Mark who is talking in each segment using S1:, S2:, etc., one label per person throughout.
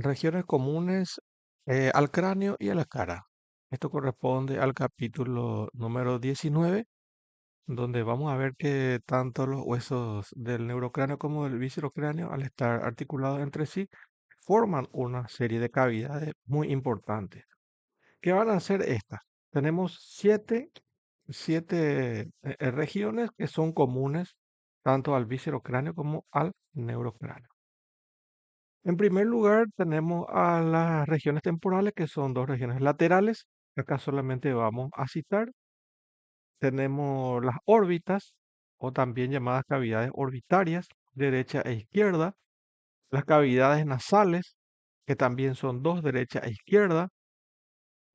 S1: Regiones comunes al cráneo y a la cara. Esto corresponde al capítulo número 19, donde vamos a ver que tanto los huesos del neurocráneo como del viscerocráneo, al estar articulados entre sí, forman una serie de cavidades muy importantes. ¿Qué van a ser estas? Tenemos siete regiones que son comunes tanto al viscerocráneo como al neurocráneo. En primer lugar, tenemos a las regiones temporales, que son dos regiones laterales. Acá solamente vamos a citar. Tenemos las órbitas, o también llamadas cavidades orbitarias, derecha e izquierda. Las cavidades nasales, que también son dos, derecha e izquierda.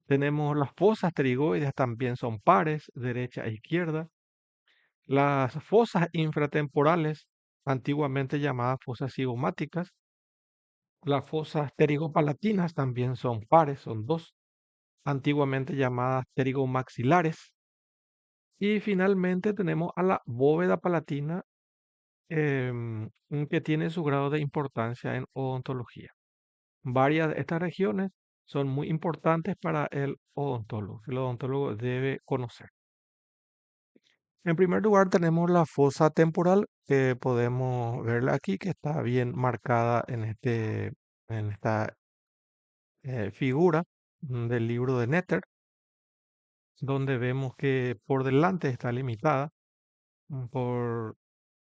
S1: Tenemos las fosas pterigoides, también son pares, derecha e izquierda. Las fosas infratemporales, antiguamente llamadas fosas cigomáticas. Las fosas pterigopalatinas también son pares, son dos, antiguamente llamadas pterigomaxilares. Y finalmente tenemos a la bóveda palatina, que tiene su grado de importancia en odontología. Varias de estas regiones son muy importantes para el odontólogo, que el odontólogo debe conocer. En primer lugar tenemos la fosa temporal, que podemos verla aquí, que está bien marcada en esta figura del libro de Netter, donde vemos que por delante está limitada por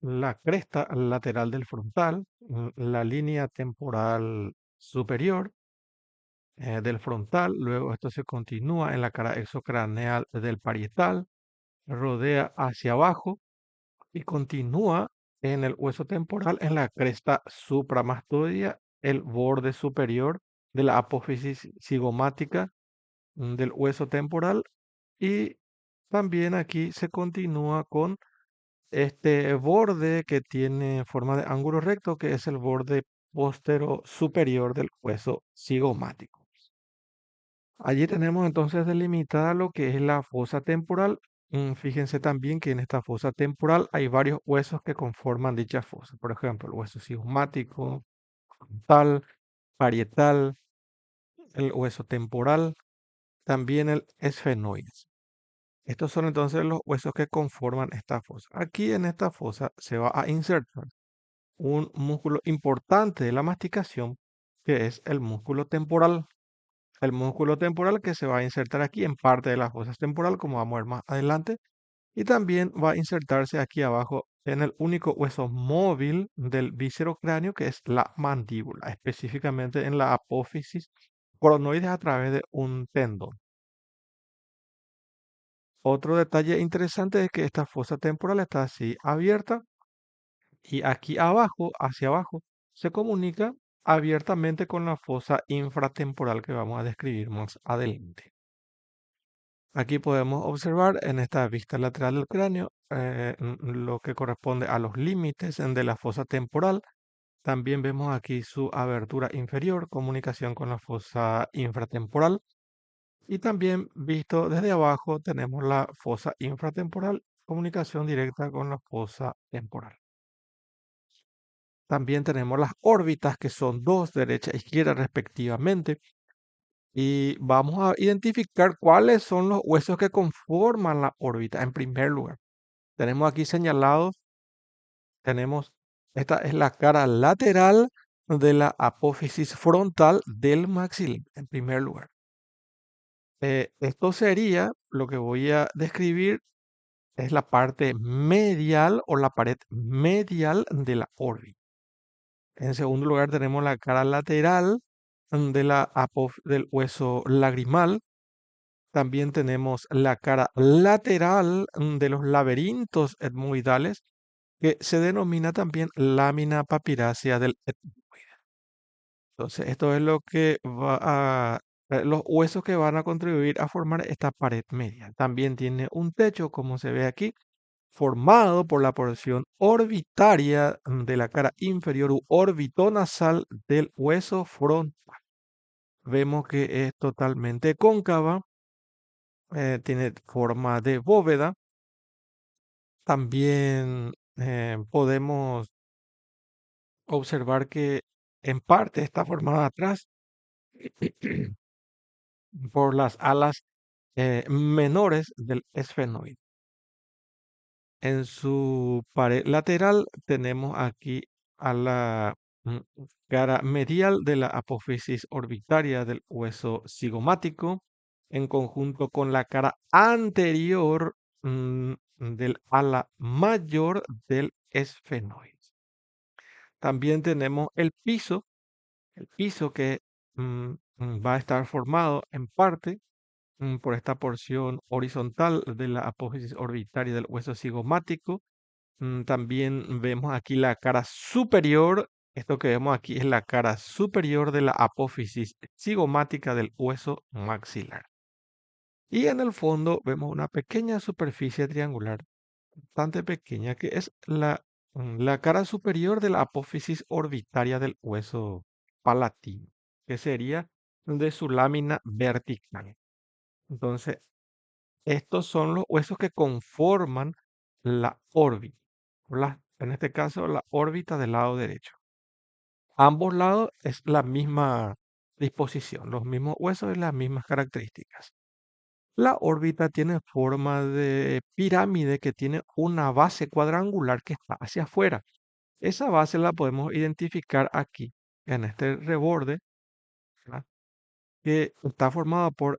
S1: la cresta lateral del frontal, la línea temporal superior del frontal, luego esto se continúa en la cara exocraneal del parietal, rodea hacia abajo y continúa en el hueso temporal en la cresta supramastoidea, el borde superior de la apófisis cigomática del hueso temporal. Y también aquí se continúa con este borde que tiene forma de ángulo recto, que es el borde postero superior del hueso cigomático. Allí tenemos entonces delimitada lo que es la fosa temporal. Fíjense también que en esta fosa temporal hay varios huesos que conforman dicha fosa. Por ejemplo, el hueso cigomático, frontal, parietal, el hueso temporal, también el esfenoides. Estos son entonces los huesos que conforman esta fosa. Aquí en esta fosa se va a insertar un músculo importante de la masticación, que es el músculo temporal. El músculo temporal que se va a insertar aquí en parte de la fosa temporal, como vamos a ver más adelante, y también va a insertarse aquí abajo en el único hueso móvil del viscerocráneo, que es la mandíbula, específicamente en la apófisis coronoides a través de un tendón. Otro detalle interesante es que esta fosa temporal está así abierta y aquí abajo, hacia abajo, se comunica abiertamente con la fosa infratemporal que vamos a describir más adelante. Aquí podemos observar en esta vista lateral del cráneo lo que corresponde a los límites de la fosa temporal. También vemos aquí su abertura inferior, comunicación con la fosa infratemporal. Y también visto desde abajo tenemos la fosa infratemporal, comunicación directa con la fosa temporal. También tenemos las órbitas, que son dos, derecha e izquierda respectivamente. Y vamos a identificar cuáles son los huesos que conforman la órbita. En primer lugar, tenemos aquí señalados, tenemos, esta es la cara lateral de la apófisis frontal del maxilar, en primer lugar. Esto sería, lo que voy a describir, es la parte medial o la pared medial de la órbita. En segundo lugar, tenemos la cara lateral de del hueso lagrimal. También tenemos la cara lateral de los laberintos etmoidales, que se denomina también lámina papirácea del etmoide. Entonces, esto es lo que los huesos que van a contribuir a formar esta pared media. También tiene un techo, como se ve aquí, formado por la porción orbitaria de la cara inferior u orbitonasal del hueso frontal. Vemos que es totalmente cóncava, tiene forma de bóveda. También podemos observar que en parte está formada atrás por las alas menores del esfenoide. En su pared lateral tenemos aquí a la mm, cara medial de la apófisis orbitaria del hueso cigomático, en conjunto con la cara anterior del ala mayor del esfenoide. También tenemos el piso que va a estar formado en parte por esta porción horizontal de la apófisis orbitaria del hueso cigomático. También vemos aquí la cara superior. Esto que vemos aquí es la cara superior de la apófisis cigomática del hueso maxilar. Y en el fondo vemos una pequeña superficie triangular, bastante pequeña, que es la cara superior de la apófisis orbitaria del hueso palatino, que sería de su lámina vertical. Entonces, estos son los huesos que conforman la órbita, en este caso la órbita del lado derecho. Ambos lados es la misma disposición, los mismos huesos y las mismas características. La órbita tiene forma de pirámide que tiene una base cuadrangular que está hacia afuera. Esa base la podemos identificar aquí, en este reborde, ¿verdad? Que está formado por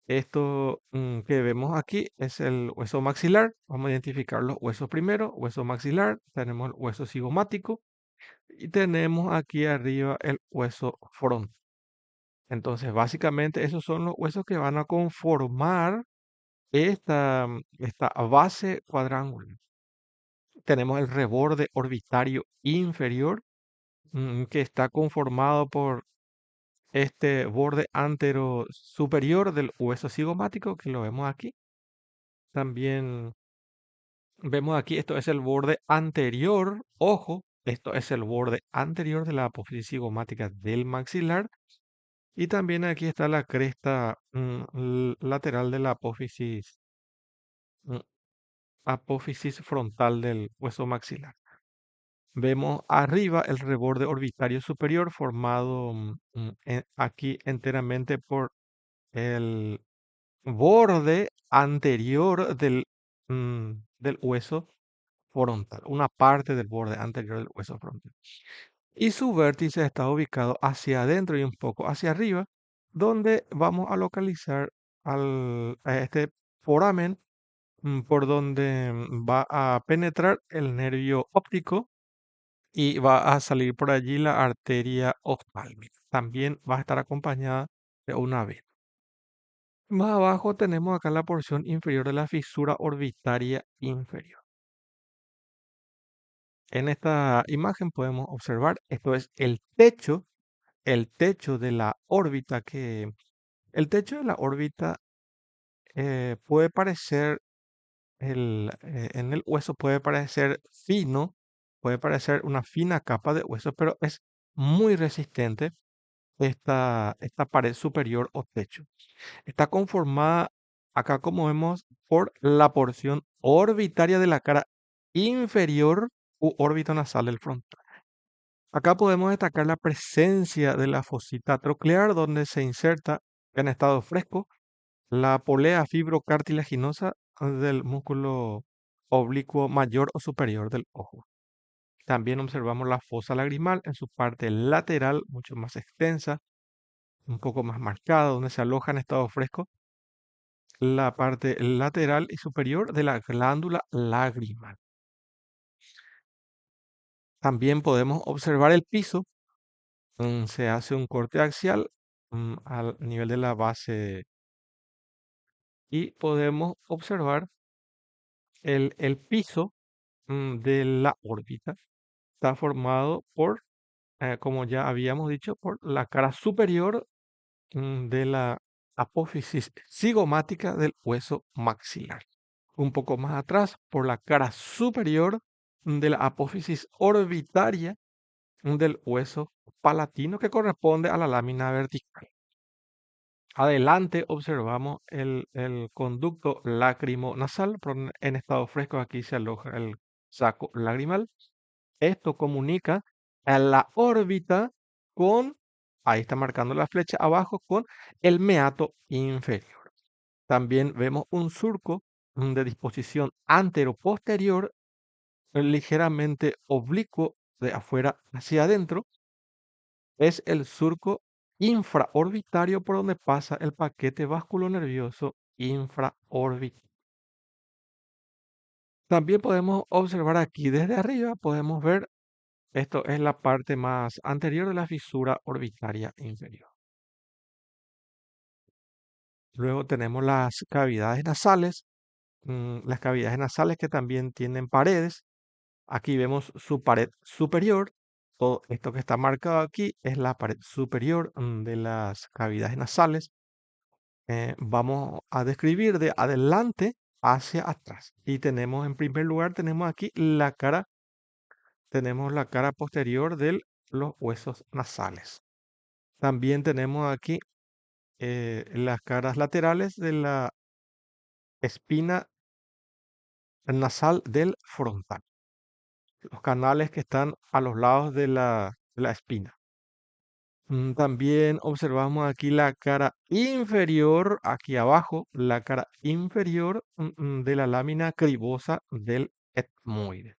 S1: esto que vemos aquí es el hueso maxilar. Vamos a identificar los huesos primero. Hueso maxilar, tenemos el hueso cigomático y tenemos aquí arriba el hueso frontal. Entonces, básicamente esos son los huesos que van a conformar esta base cuadrangular. Tenemos el reborde orbitario inferior, que está conformado por este borde antero superior del hueso cigomático, que lo vemos aquí. También vemos aquí, esto es el borde anterior, ojo, esto es el borde anterior de la apófisis cigomática del maxilar. Y también aquí está la cresta lateral de la mm, apófisis frontal del hueso maxilar. Vemos arriba el reborde orbitario superior formado aquí enteramente por el borde anterior del hueso frontal, una parte del borde anterior del hueso frontal. Y su vértice está ubicado hacia adentro y un poco hacia arriba, donde vamos a localizar a este foramen por donde va a penetrar el nervio óptico y va a salir por allí la arteria oftálmica. También va a estar acompañada de una vena. Más abajo tenemos acá la porción inferior de la fisura orbitaria inferior. En esta imagen podemos observar, esto es el techo de la órbita, que el techo de la órbita puede parecer, en el hueso puede parecer fino, puede parecer una fina capa de hueso, pero es muy resistente esta pared superior o techo. Está conformada acá, como vemos, por la porción orbitaria de la cara inferior u órbita nasal del frontal. Acá podemos destacar la presencia de la fosita troclear, donde se inserta en estado fresco la polea fibrocartilaginosa del músculo oblicuo mayor o superior del ojo. También observamos la fosa lagrimal en su parte lateral, mucho más extensa, un poco más marcada, donde se aloja en estado fresco la parte lateral y superior de la glándula lagrimal. También podemos observar el piso. Se hace un corte axial al nivel de la base y podemos observar el piso de la órbita. Está formado por, como ya habíamos dicho, por la cara superior de la apófisis cigomática del hueso maxilar. Un poco más atrás, por la cara superior de la apófisis orbitaria del hueso palatino, que corresponde a la lámina vertical. Adelante observamos el conducto lacrimo-nasal, pero en estado fresco aquí se aloja el saco lagrimal. Esto comunica a la órbita con, ahí está marcando la flecha abajo, con el meato inferior. También vemos un surco de disposición antero-posterior ligeramente oblicuo de afuera hacia adentro. Es el surco infraorbitario por donde pasa el paquete vasculonervioso infraorbital. También podemos observar aquí desde arriba, podemos ver, esto es la parte más anterior de la fisura orbitaria inferior. Luego tenemos las cavidades nasales, las cavidades nasales que también tienen paredes. Aquí vemos su pared superior. Todo esto que está marcado aquí es la pared superior de las cavidades nasales. Vamos a describir de adelante hacia atrás. Y tenemos en primer lugar, tenemos la cara posterior de los huesos nasales. También tenemos aquí las caras laterales de la espina nasal del frontal, los canales que están a los lados de la espina. También observamos aquí la cara inferior, aquí abajo, la cara inferior de la lámina cribosa del etmoide.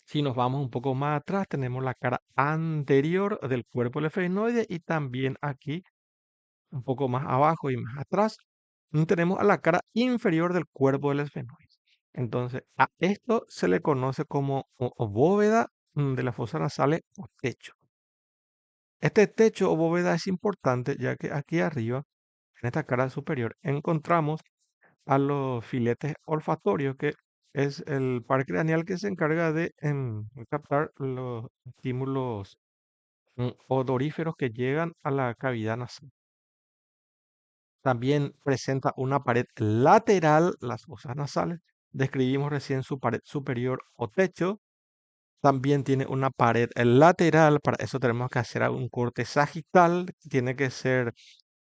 S1: Si nos vamos un poco más atrás, tenemos la cara anterior del cuerpo del efeminoide y también aquí, un poco más abajo y más atrás, tenemos a la cara inferior del cuerpo del esfenoide. Entonces, a esto se le conoce como o bóveda de las fosas nasales o techo. Este techo o bóveda es importante ya que aquí arriba, en esta cara superior, encontramos a los filetes olfatorios, que es el par craneal que se encarga de captar los estímulos odoríferos que llegan a la cavidad nasal. También presenta una pared lateral, las fosas nasales. Describimos recién su pared superior o techo. También tiene una pared lateral, para eso tenemos que hacer un corte sagital, tiene que ser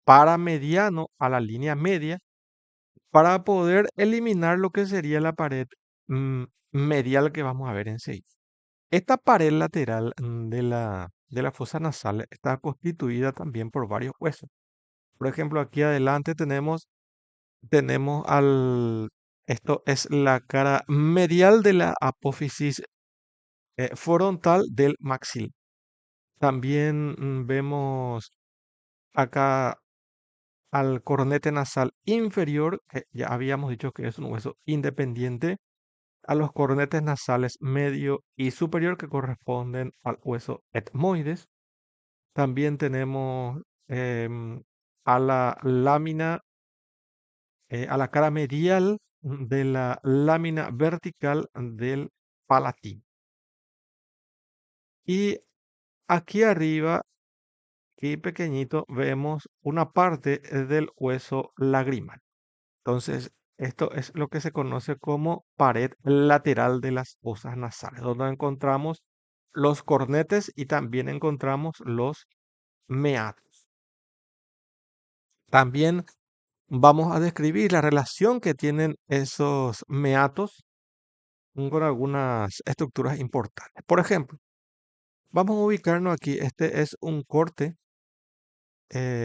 S1: paramediano a la línea media para poder eliminar lo que sería la pared mm, medial que vamos a ver enseguida. Esta pared lateral de la fosa nasal está constituida también por varios huesos. Por ejemplo, aquí adelante tenemos esto es la cara medial de la apófisis frontal del maxilar. También vemos acá al cornete nasal inferior, que ya habíamos dicho que es un hueso independiente, a los cornetes nasales medio y superior que corresponden al hueso etmoides. También tenemos a la lámina, a la cara medial de la lámina vertical del palatino. Y aquí arriba, aquí pequeñito, vemos una parte del hueso lagrimal. Entonces, esto es lo que se conoce como pared lateral de las fosas nasales, donde encontramos los cornetes y también encontramos los meatos. También vamos a describir la relación que tienen esos meatos con algunas estructuras importantes. Por ejemplo, vamos a ubicarnos aquí. Este es un corte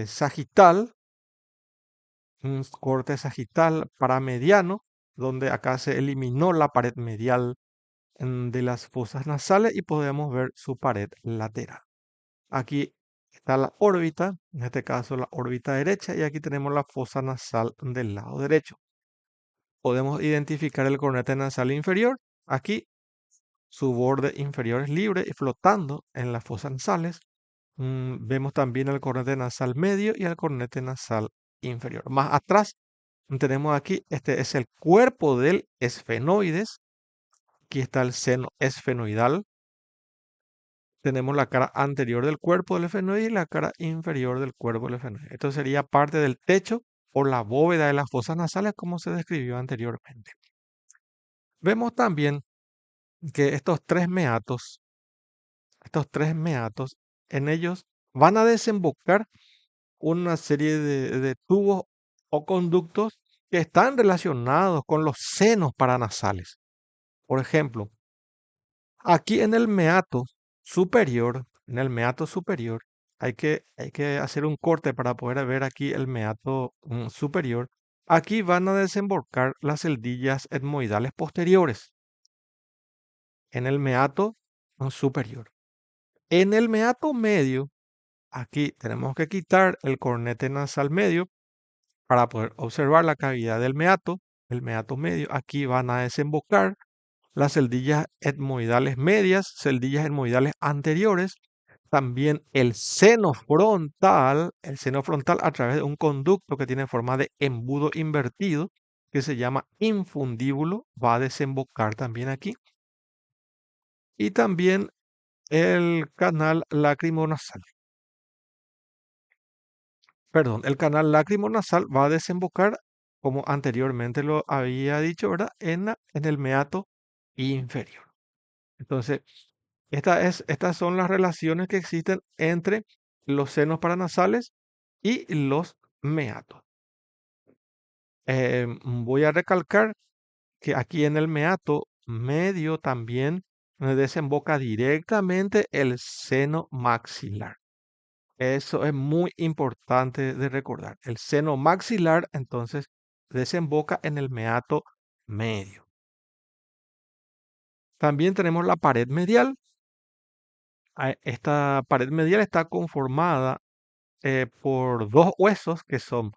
S1: sagital, un corte sagital paramediano, donde acá se eliminó la pared medial de las fosas nasales y podemos ver su pared lateral. Aquí está la órbita, en este caso la órbita derecha, y aquí tenemos la fosa nasal del lado derecho. Podemos identificar el cornete nasal inferior. Aquí su borde inferior es libre y flotando en las fosas nasales. Vemos también el cornete nasal medio y el cornete nasal inferior. Más atrás tenemos aquí, este es el cuerpo del esfenoides. Aquí está el seno esfenoidal. Tenemos la cara anterior del cuerpo del esfenoide y la cara inferior del cuerpo del esfenoide. Esto sería parte del techo o la bóveda de las fosas nasales, como se describió anteriormente. Vemos también que estos tres meatos, en ellos van a desembocar una serie de tubos o conductos que están relacionados con los senos paranasales. Por ejemplo, aquí en el meato superior, en el meato superior, hay que hacer un corte para poder ver aquí el meato superior. Aquí van a desembocar las celdillas etmoidales posteriores en el meato superior. En el meato medio, aquí tenemos que quitar el cornete nasal medio para poder observar la cavidad del meato, el meato medio. Aquí van a desembocar las celdillas etmoidales medias, celdillas etmoidales anteriores, también el seno frontal a través de un conducto que tiene forma de embudo invertido, que se llama infundíbulo, va a desembocar también aquí. Y también el canal lacrimonasal. Perdón, el canal lacrimonasal va a desembocar, como anteriormente lo había dicho, ¿verdad? En el meato inferior. Entonces, estas son las relaciones que existen entre los senos paranasales y los meatos. Voy a recalcar que aquí en el meato medio también desemboca directamente el seno maxilar. Eso es muy importante de recordar. El seno maxilar entonces desemboca en el meato medio. También tenemos la pared medial. Esta pared medial está conformada por dos huesos que son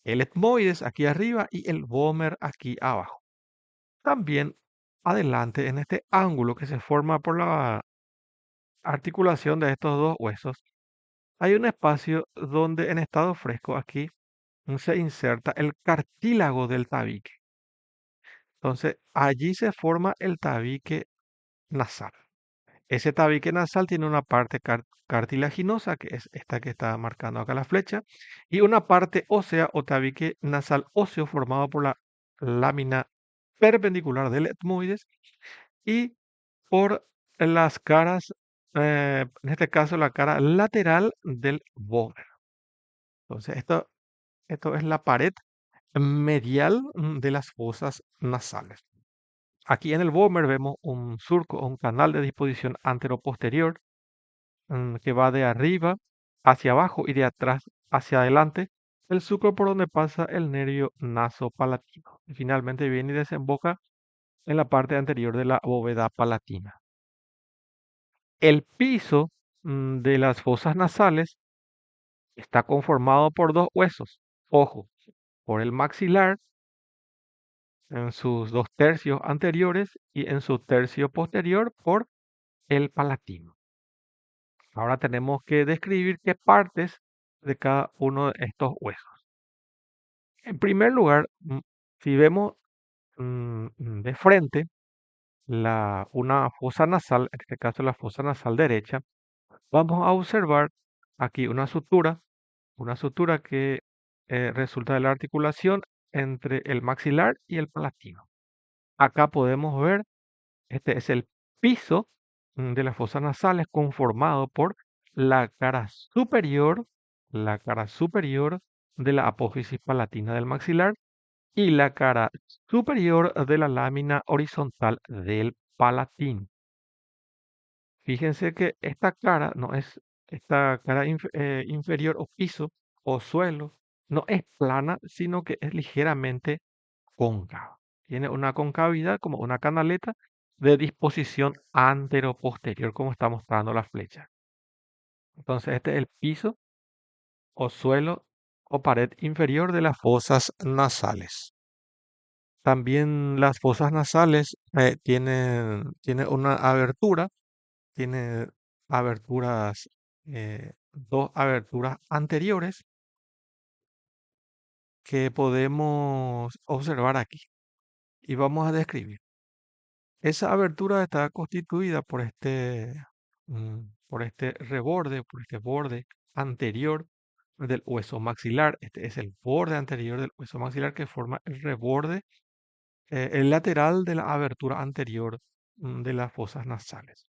S1: el etmoides aquí arriba y el vómer aquí abajo. También adelante en este ángulo que se forma por la articulación de estos dos huesos, hay un espacio donde en estado fresco aquí se inserta el cartílago del tabique. Entonces allí se forma el tabique nasal. Ese tabique nasal tiene una parte cartilaginosa, que es esta que está marcando acá la flecha, y una parte ósea o tabique nasal óseo formado por la lámina perpendicular del etmoides y por las caras, en este caso la cara lateral del vómer. Entonces, esto es la pared medial de las fosas nasales. Aquí en el vómer vemos un surco o un canal de disposición anteroposterior que va de arriba hacia abajo y de atrás hacia adelante, el surco por donde pasa el nervio nasopalatino. Y finalmente viene y desemboca en la parte anterior de la bóveda palatina. El piso de las fosas nasales está conformado por dos huesos. Ojo, por el maxilar en sus dos tercios anteriores y en su tercio posterior por el palatino. Ahora tenemos que describir qué partes de cada uno de estos huesos. En primer lugar, si vemos de frente una fosa nasal, en este caso la fosa nasal derecha, vamos a observar aquí una sutura que resulta de la articulación entre el maxilar y el palatino. Acá podemos ver, este es el piso de las fosas nasales conformado por la la cara superior de la apófisis palatina del maxilar y la cara superior de la lámina horizontal del palatino. Fíjense que esta cara no es, esta cara inferior o piso o suelo no es plana, sino que es ligeramente cóncava. Tiene una concavidad como una canaleta de disposición antero-posterior, como está mostrando la flecha. Entonces, este es el piso o suelo o pared inferior de las fosas nasales. También las fosas nasales tienen una abertura, tiene aberturas, dos aberturas anteriores que podemos observar aquí y vamos a describir. Esa abertura está constituida por este reborde, por este borde anterior del hueso maxilar. Este es el borde anterior del hueso maxilar que forma el reborde, el lateral de la abertura anterior de las fosas nasales.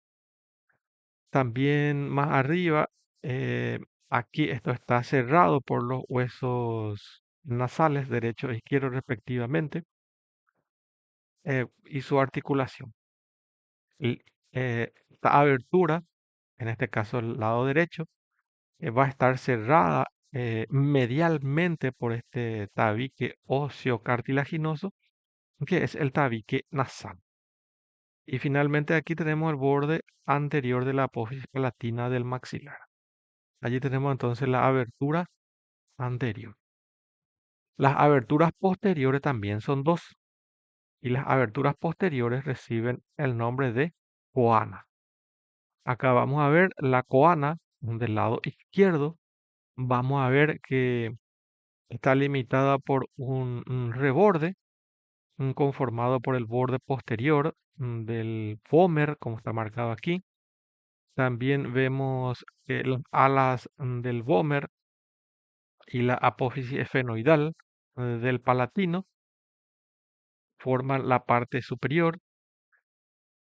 S1: También más arriba, eh, aquí esto está cerrado por los huesos nasales derecho e izquierdo respectivamente y su articulación. Esta abertura en este caso el lado derecho, va a estar cerrada medialmente por este tabique óseo cartilaginoso, que es el tabique nasal. Y finalmente aquí tenemos el borde anterior de la apófisis palatina del maxilar. Allí tenemos entonces la abertura anterior. Las aberturas posteriores también son dos, y las aberturas posteriores reciben el nombre de coana. Acá vamos a ver la coana del lado izquierdo. Vamos a ver que está limitada por un reborde conformado por el borde posterior del pómer, como está marcado aquí. También vemos que las alas del vómer y la apófisis esfenoidal del palatino forman la parte superior.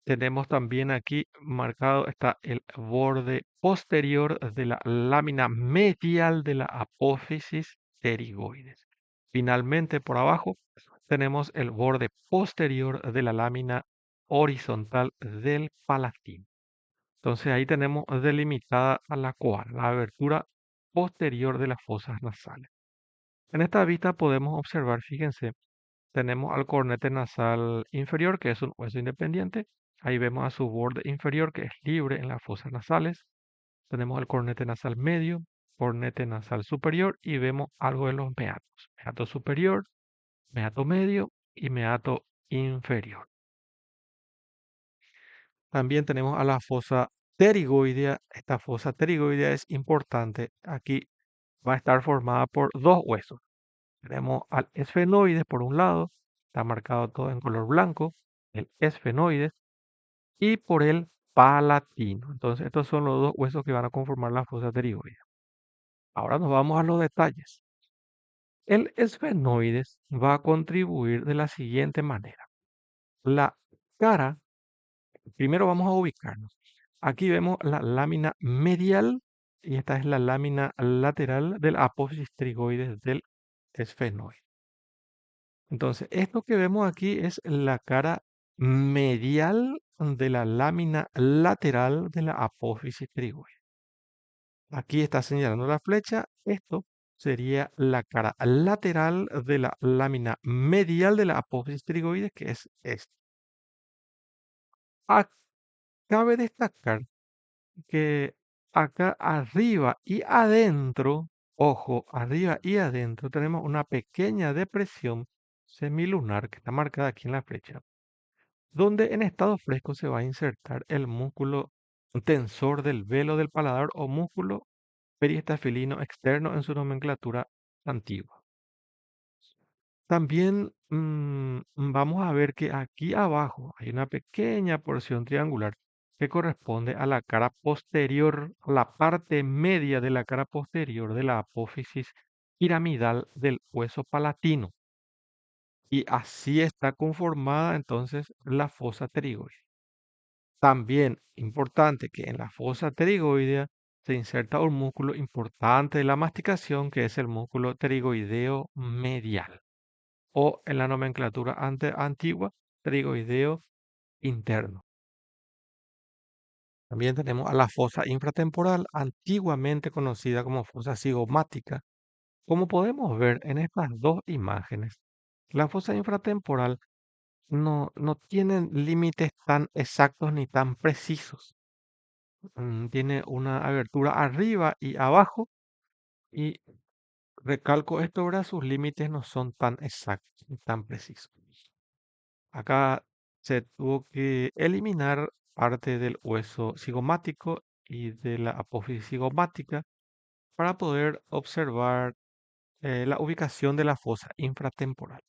S1: Tenemos también aquí marcado está el borde posterior de la lámina medial de la apófisis pterigoides. Finalmente, por abajo tenemos el borde posterior de la lámina horizontal del palatino. Entonces ahí tenemos delimitada a la coana, la abertura posterior de las fosas nasales. En esta vista podemos observar, fíjense, tenemos al cornete nasal inferior, que es un hueso independiente. Ahí vemos a su borde inferior, que es libre en las fosas nasales. Tenemos el cornete nasal medio, cornete nasal superior y vemos algo de los meatos. Meato superior, meato medio y meato inferior. También tenemos a la fosa pterigoidea. Esta fosa pterigoidea es importante. Aquí va a estar formada por dos huesos. Tenemos al esfenoides por un lado, está marcado todo en color blanco, el esfenoides, y por el palatino. Entonces, estos son los dos huesos que van a conformar la fosa pterigoidea. Ahora nos vamos a los detalles. El esfenoides va a contribuir de la siguiente manera. La cara, primero vamos a ubicarnos. Aquí vemos la lámina medial y esta es la lámina lateral del apófisis pterigoides del esfenoide. Entonces, esto que vemos aquí es la cara medial de la lámina lateral de la apófisis pterigoide. Aquí está señalando la flecha. Esto sería la cara lateral de la lámina medial de la apófisis pterigoide, que es esta. Cabe destacar que acá arriba y adentro, ojo, arriba y adentro tenemos una pequeña depresión semilunar que está marcada aquí en la flecha, donde en estado fresco se va a insertar el músculo tensor del velo del paladar o músculo periestafilino externo en su nomenclatura antigua. También vamos a ver que aquí abajo hay una pequeña porción triangular que corresponde a la cara posterior, la parte media de la cara posterior de la apófisis piramidal del hueso palatino. Y así está conformada entonces la fosa pterigoidea. También importante que en la fosa pterigoidea se inserta un músculo importante de la masticación que es el músculo pterigoideo medial o en la nomenclatura antigua, pterigoideo interno. También tenemos a la fosa infratemporal, antiguamente conocida como fosa cigomática. Como podemos ver en estas dos imágenes, la fosa infratemporal no tiene límites tan exactos ni tan precisos. Tiene una abertura arriba y abajo y recalco esto, ahora sus límites no son tan exactos ni tan precisos. Acá se tuvo que eliminar parte del hueso cigomático y de la apófisis cigomática para poder observar la ubicación de la fosa infratemporal.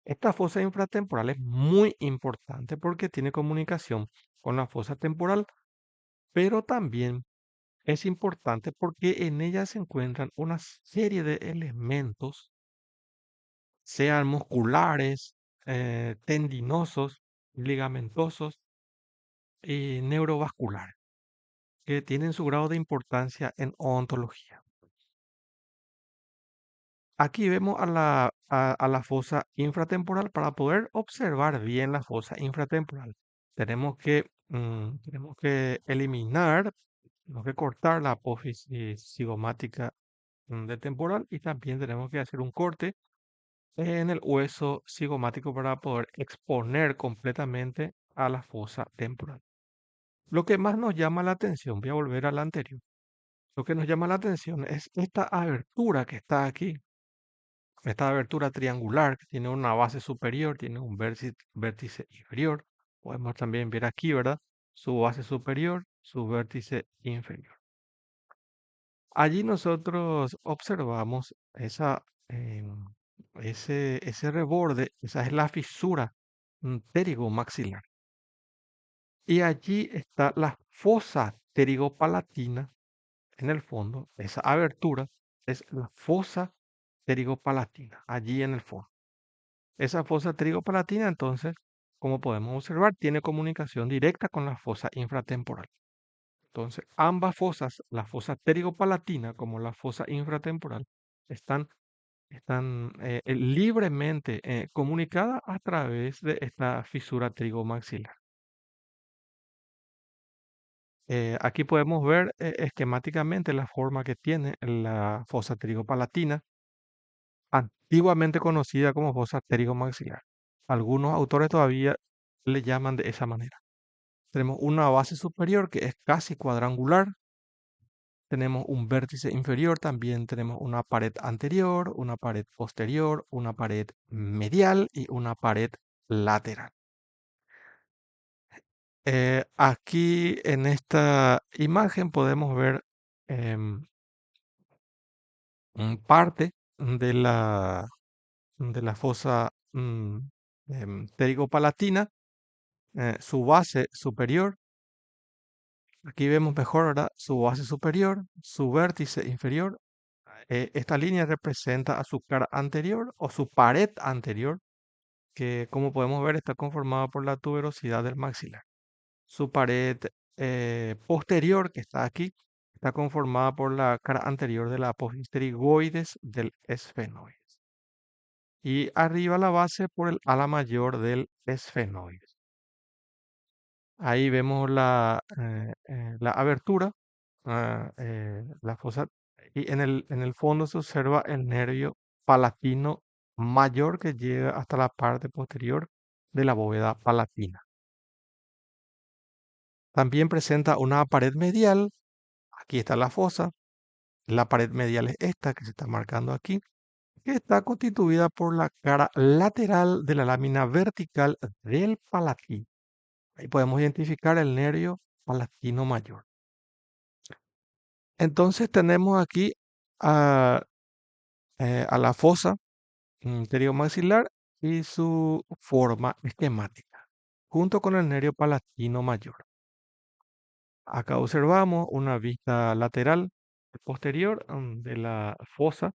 S1: Esta fosa infratemporal es muy importante porque tiene comunicación con la fosa temporal, pero también es importante porque en ella se encuentran una serie de elementos, sean musculares, tendinosos, ligamentosos y neurovasculares, que tienen su grado de importancia en odontología. Aquí vemos a la fosa infratemporal. Para poder observar bien la fosa infratemporal. Tenemos que eliminar Tenemos que cortar la apófisis cigomática del temporal y también tenemos que hacer un corte en el hueso cigomático para poder exponer completamente a la fosa temporal. Lo que más nos llama la atención, voy a volver a la anterior, lo que nos llama la atención es esta abertura que está aquí, esta abertura triangular que tiene una base superior, tiene un vértice inferior. Podemos también ver aquí, ¿verdad? Su base superior, su vértice inferior. Allí nosotros observamos ese reborde, esa es la fisura pterigomaxilar. Y allí está la fosa pterigopalatina en el fondo, esa abertura es la fosa pterigopalatina, allí en el fondo. Esa fosa pterigopalatina, entonces, como podemos observar, tiene comunicación directa con la fosa infratemporal. Entonces, ambas fosas, la fosa pterigopalatina como la fosa infratemporal, están libremente comunicadas a través de esta fisura pterigomaxilar. Aquí podemos ver esquemáticamente la forma que tiene la fosa pterigopalatina, antiguamente conocida como fosa pterigomaxilar. Algunos autores todavía le llaman de esa manera. Tenemos una base superior que es casi cuadrangular. Tenemos un vértice inferior, también tenemos una pared anterior, una pared posterior, una pared medial y una pared lateral. Aquí en esta imagen podemos ver em, parte de la fosa pterigopalatina, su base superior. Aquí vemos mejor ahora su base superior, su vértice inferior. Esta línea representa a su cara anterior o su pared anterior, que como podemos ver está conformada por la tuberosidad del maxilar. Su pared posterior, que está aquí, está conformada por la cara anterior de la apófisis pterigoides del esfenoides. Y arriba la base por el ala mayor del esfenoides. Ahí vemos la abertura, la fosa, y en el fondo se observa el nervio palatino mayor que llega hasta la parte posterior de la bóveda palatina. También presenta una pared medial, aquí está la fosa, la pared medial es esta que se está marcando aquí, que está constituida por la cara lateral de la lámina vertical del palatino. Ahí podemos identificar el nervio palatino mayor. Entonces tenemos aquí a, a la fosa pteriomaxilar y su forma esquemática, junto con el nervio palatino mayor. Acá observamos una vista lateral posterior de la fosa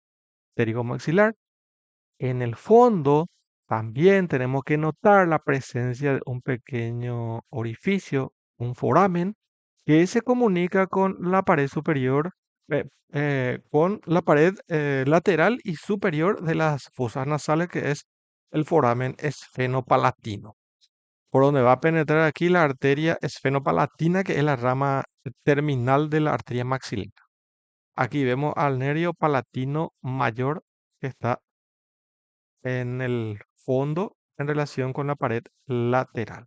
S1: pterigomaxilar. En el fondo también tenemos que notar la presencia de un pequeño orificio, un foramen, que se comunica con la pared superior, con la pared lateral y superior de las fosas nasales, que es el foramen esfenopalatino, por donde va a penetrar aquí la arteria esfenopalatina, que es la rama terminal de la arteria maxilar. Aquí vemos al nervio palatino mayor que está en el fondo en relación con la pared lateral,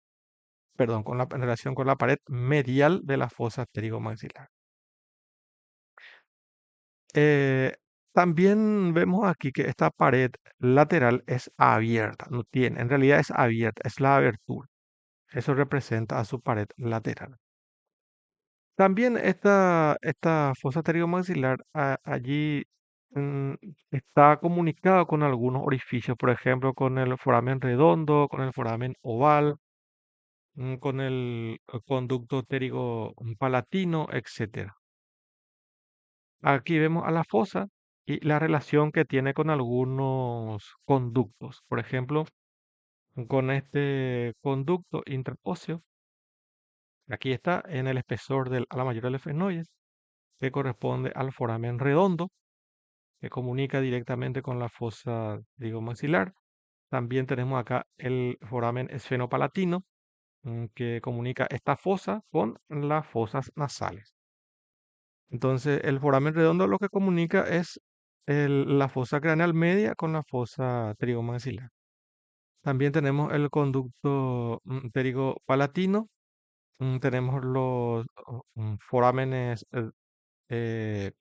S1: perdón, en relación con la pared medial de la fosa pterigomaxilar. Eh, También vemos aquí que esta pared lateral es abierta, no tiene, en realidad es abierta, es la abertura. Eso representa a su pared lateral. También esta fosa pterigomaxilar allí mm, está comunicada con algunos orificios, por ejemplo, con el foramen redondo, con el foramen oval, con el conducto pterigopalatino, etcétera. Aquí vemos a la fosa y la relación que tiene con algunos conductos. Por ejemplo, con este conducto interóseo, aquí está en el espesor del ala mayor del efenoides, que corresponde al foramen redondo, que comunica directamente con la fosa pterigomaxilar. También tenemos acá el foramen esfenopalatino, que comunica esta fosa con las fosas nasales. Entonces, el foramen redondo lo que comunica es la fosa craneal media con la fosa pterigomaxilar. También tenemos el conducto pterigopalatino. Tenemos los forámenes, eh,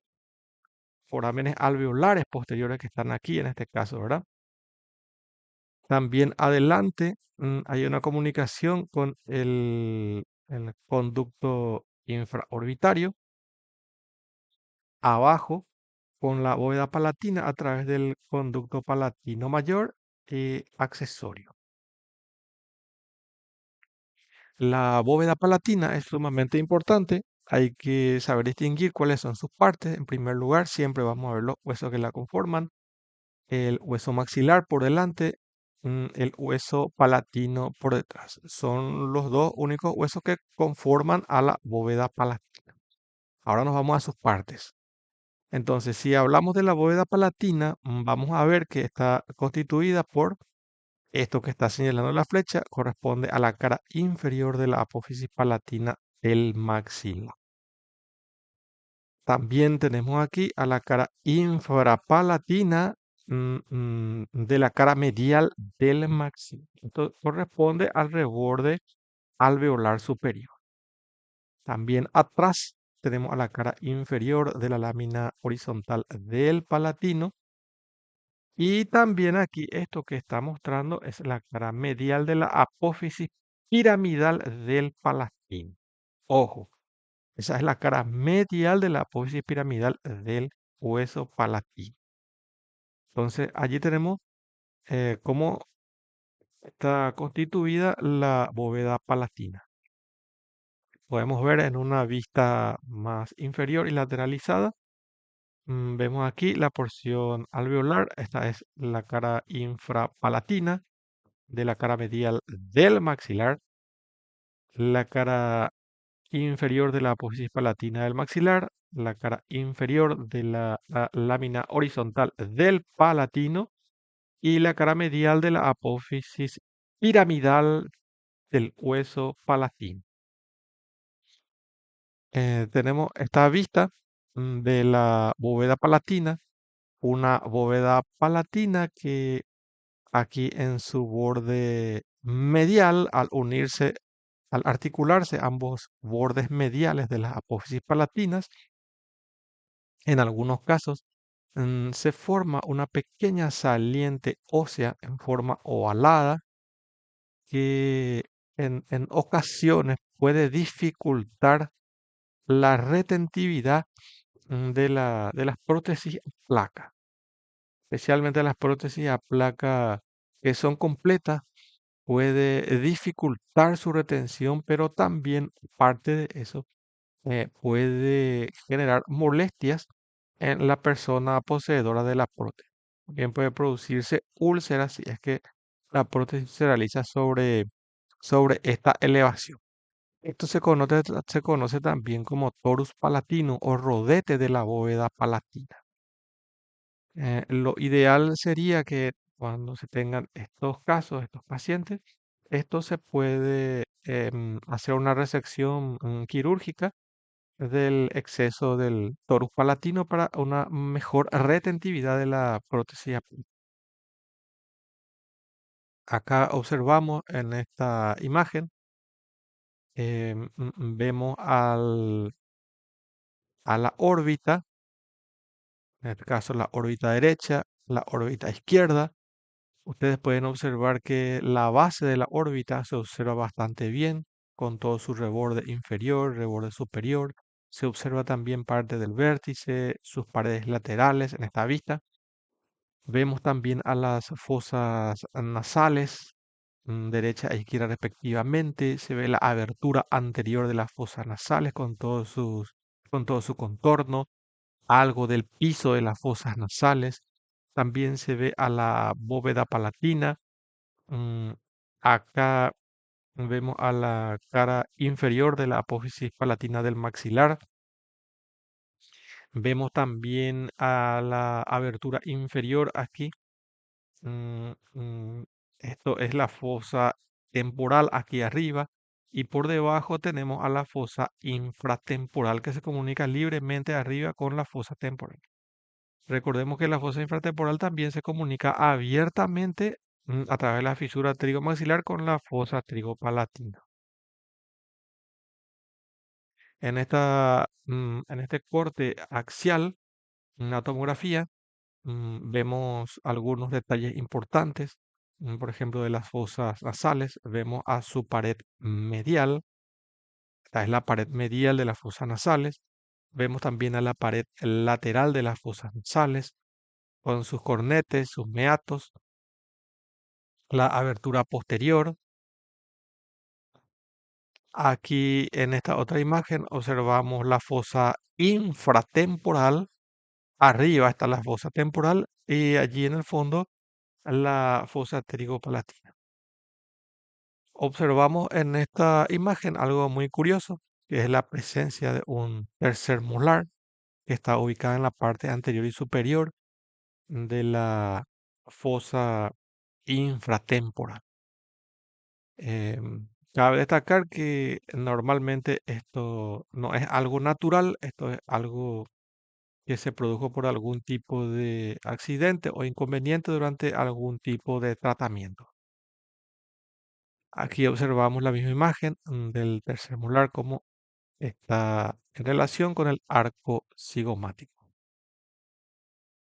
S1: forámenes alveolares posteriores que están aquí en este caso, ¿verdad? También adelante hay una comunicación con el conducto infraorbitario. Abajo con la bóveda palatina a través del conducto palatino mayor y accesorio. La bóveda palatina es sumamente importante. Hay que saber distinguir cuáles son sus partes. En primer lugar, siempre vamos a ver los huesos que la conforman. El hueso maxilar por delante, el hueso palatino por detrás. Son los dos únicos huesos que conforman a la bóveda palatina. Ahora nos vamos a sus partes. Entonces, si hablamos de la bóveda palatina, vamos a ver que está constituida por esto que está señalando la flecha, corresponde a la cara inferior de la apófisis palatina del maxilar. También tenemos aquí a la cara infrapalatina de la cara medial del maxilar. Esto corresponde al reborde alveolar superior. También atrás tenemos a la cara inferior de la lámina horizontal del palatino. Y también aquí esto que está mostrando es la cara medial de la apófisis piramidal del palatino. Ojo, esa es la cara medial de la apófisis piramidal del hueso palatino. Entonces, allí tenemos cómo está constituida la bóveda palatina. Podemos ver en una vista más inferior y lateralizada. Vemos aquí la porción alveolar. Esta es la cara infrapalatina de la cara medial del maxilar, la cara inferior de la apófisis palatina del maxilar, la cara inferior de la lámina horizontal del palatino y la cara medial de la apófisis piramidal del hueso palatino. Tenemos esta vista de la bóveda palatina, una bóveda palatina que aquí en su borde medial, al articularse ambos bordes mediales de las apófisis palatinas, en algunos casos se forma una pequeña saliente ósea en forma ovalada que en ocasiones puede dificultar la retentividad de las prótesis a placa, especialmente las prótesis a placa que son completas puede dificultar su retención, pero también parte de eso puede generar molestias en la persona poseedora de la prótesis. También puede producirse úlceras si es que la prótesis se realiza sobre esta elevación. Esto se conoce también como torus palatino o rodete de la bóveda palatina. Lo ideal sería que cuando se tengan estos casos, estos pacientes, esto se puede hacer una resección quirúrgica del exceso del torus palatino para una mejor retentividad de la prótesis. Acá observamos en esta imagen, vemos a la órbita, en este caso la órbita derecha, la órbita izquierda. Ustedes pueden observar que la base de la órbita se observa bastante bien, con todo su reborde inferior, reborde superior. Se observa también parte del vértice, sus paredes laterales en esta vista. Vemos también a las fosas nasales, derecha e izquierda respectivamente. Se ve la abertura anterior de las fosas nasales con todo su contorno, algo del piso de las fosas nasales. También se ve a la bóveda palatina. Mm, Acá vemos a la cara inferior de la apófisis palatina del maxilar. Vemos también a la abertura inferior aquí. mm, mm, Esto es la fosa temporal aquí arriba. y por debajo tenemos a la fosa infratemporal que se comunica libremente arriba con la fosa temporal. Recordemos que la fosa infratemporal también se comunica abiertamente a través de la fisura trigomaxilar con la fosa trigopalatina. En este corte axial, en la tomografía, vemos algunos detalles importantes. Por ejemplo, de las fosas nasales, vemos a su pared medial. Esta es la pared medial de las fosas nasales. Vemos también a la pared lateral de las fosas nasales, con sus cornetes, sus meatos, la abertura posterior. Aquí en esta otra imagen observamos la fosa infratemporal. Arriba está la fosa temporal y allí en el fondo la fosa trigopalatina. Observamos en esta imagen algo muy curioso, que es la presencia de un tercer molar que está ubicada en la parte anterior y superior de la fosa infratemporal. Cabe destacar que normalmente esto no es algo natural, esto es algo que se produjo por algún tipo de accidente o inconveniente durante algún tipo de tratamiento. Aquí observamos la misma imagen del tercer molar como está en relación con el arco cigomático.